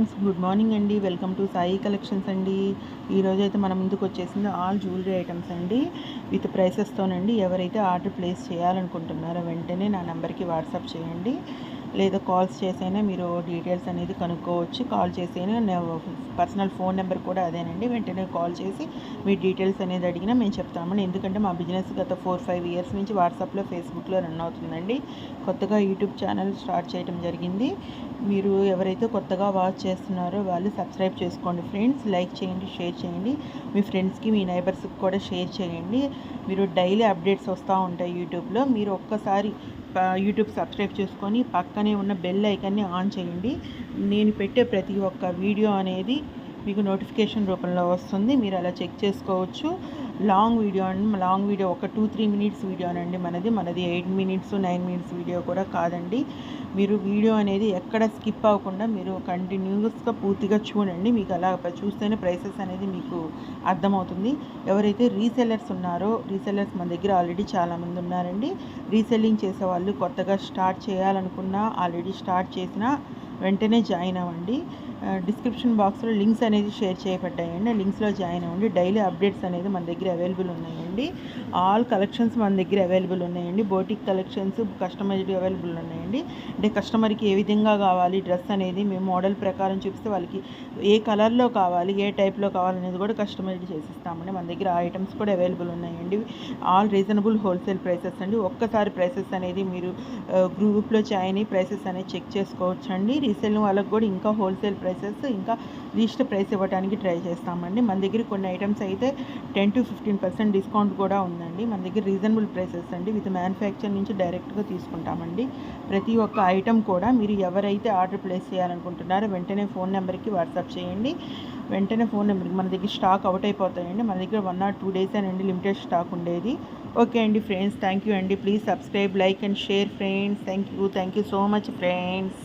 Friends, good morning అండి. Welcome to Sai collections అండి. ఈరోజైతే మన ముందుకు వచ్చేసింది ఆల్ జ్యువెలరీ ఐటమ్స్ అండి, విత్ ప్రైసెస్తోనండి. ఎవరైతే ఆర్డర్ ప్లేస్ చేయాలనుకుంటున్నారో వెంటనే నా నెంబర్కి వాట్సాప్ చేయండి, లేదా కాల్స్ చేసైనా మీరు డీటెయిల్స్ అనేది కనుక్కోవచ్చు. కాల్ చేసైనా నా పర్సనల్ ఫోన్ నెంబర్ కూడా అదేనండి. వెంటనే కాల్ చేసి మీ డీటెయిల్స్ అనేది అడిగినా మేము చెప్తామండి. ఎందుకంటే మా బిజినెస్ గత 4-5 ఇయర్స్ నుంచి వాట్సాప్లో, ఫేస్బుక్లో రన్ అవుతుందండి. కొత్తగా యూట్యూబ్ ఛానల్ స్టార్ట్ చేయడం జరిగింది. మీరు ఎవరైతే కొత్తగా వాచ్ చేస్తున్నారో వాళ్ళు సబ్స్క్రైబ్ చేసుకోండి ఫ్రెండ్స్. లైక్ చేయండి, షేర్ చేయండి, మీ ఫ్రెండ్స్కి, మీ నైబర్స్కి కూడా షేర్ చేయండి. మీరు డైలీ అప్డేట్స్ వస్తూ ఉంటాయి యూట్యూబ్లో. మీరు ఒక్కసారి యూట్యూబ్ సబ్స్క్రైబ్ చేసుకొని పక్కనే ఉన్న బెల్ ఐకాన్ని ఆన్ చేయండి. నేను పెట్టే ప్రతి ఒక్క వీడియో అనేది మీకు నోటిఫికేషన్ రూపంలో వస్తుంది. మీరు అలా చెక్ చేసుకోవచ్చు. లాంగ్ వీడియో ఒక 2-3 మినిట్స్ వీడియోనండి మనది 8 మినిట్స్ 9 మినిట్స్ వీడియో కూడా కాదండి. మీరు వీడియో అనేది ఎక్కడ స్కిప్ అవ్వకుండా మీరు కంటిన్యూస్గా పూర్తిగా చూడండి. మీకు అలా చూస్తేనే ప్రైసెస్ అనేది మీకు అర్థమవుతుంది. ఎవరైతే రీసెల్లర్స్ ఉన్నారో, రీసెల్లర్స్ మన దగ్గర ఆల్రెడీ చాలామంది ఉన్నారండి. రీసెల్లింగ్ చేసేవాళ్ళు కొత్తగా స్టార్ట్ చేయాలనుకున్నా, ఆల్రెడీ స్టార్ట్ చేసినా వెంటనే జాయిన్ అవ్వండి. డిస్క్రిప్షన్ బాక్స్లో లింక్స్ అనేది షేర్ చేయబడ్డాయండి. ఆ లింక్స్లో జాయిన్ అవ్వండి. డైలీ అప్డేట్స్ అనేది మన దగ్గర అవైలబుల్ ఉన్నాయండి. ఆల్ కలెక్షన్స్ మన దగ్గర అవైలబుల్ ఉన్నాయండి. బోటిక్ కలెక్షన్స్, కస్టమైజ్డ్ అవైలబుల్ ఉన్నాయండి. అంటే కస్టమర్కి ఏ విధంగా కావాలి డ్రెస్ అనేది మేము మోడల్ ప్రకారం చూపిస్తే వాళ్ళకి ఏ కలర్లో కావాలి, ఏ టైప్లో కావాలనేది కూడా కస్టమైజ్డ్ చేసిస్తామండి. మన దగ్గర ఆ ఐటమ్స్ కూడా అవైలబుల్ ఉన్నాయండి. ఆల్ రీజనబుల్ హోల్సేల్ ప్రైసెస్ అండి. ఒక్కసారి ప్రైసెస్ అనేది మీరు గ్రూప్లో జాయిన్ అయ్యి ప్రైసెస్ అనేది చెక్ చేసుకోవచ్చు అండి. రీసేల్ వాళ్ళకి కూడా ఇంకా హోల్సేల్ ప్రైసెస్, ఇంకా లీస్ట్ ప్రైస్ ఇవ్వడానికి ట్రై చేస్తామండి. మన దగ్గర కొన్ని ఐటమ్స్ అయితే 10-15% డిస్కౌంట్ కూడా ఉందండి. మన దగ్గర రీజనబుల్ ప్రైసెస్ అండి, విత్ మ్యానుఫ్యాక్చర్ నుంచి డైరెక్ట్గా తీసుకుంటామండి. ప్రతి ఒక్క ఐటమ్ కూడా మీరు ఎవరైతే ఆర్డర్ ప్లేస్ చేయాలనుకుంటున్నారో వెంటనే ఫోన్ నెంబర్కి వాట్సాప్ చేయండి. వెంటనే ఫోన్ నెంబర్కి మన దగ్గర స్టాక్ అవుట్ అయిపోతాయండి. మన దగ్గర 1 or 2 days అండి లిమిటెడ్ స్టాక్ ఉండేది. ఓకే అండి ఫ్రెండ్స్, థ్యాంక్ యూ అండి. Please subscribe, like and share friends. Thank you so much friends.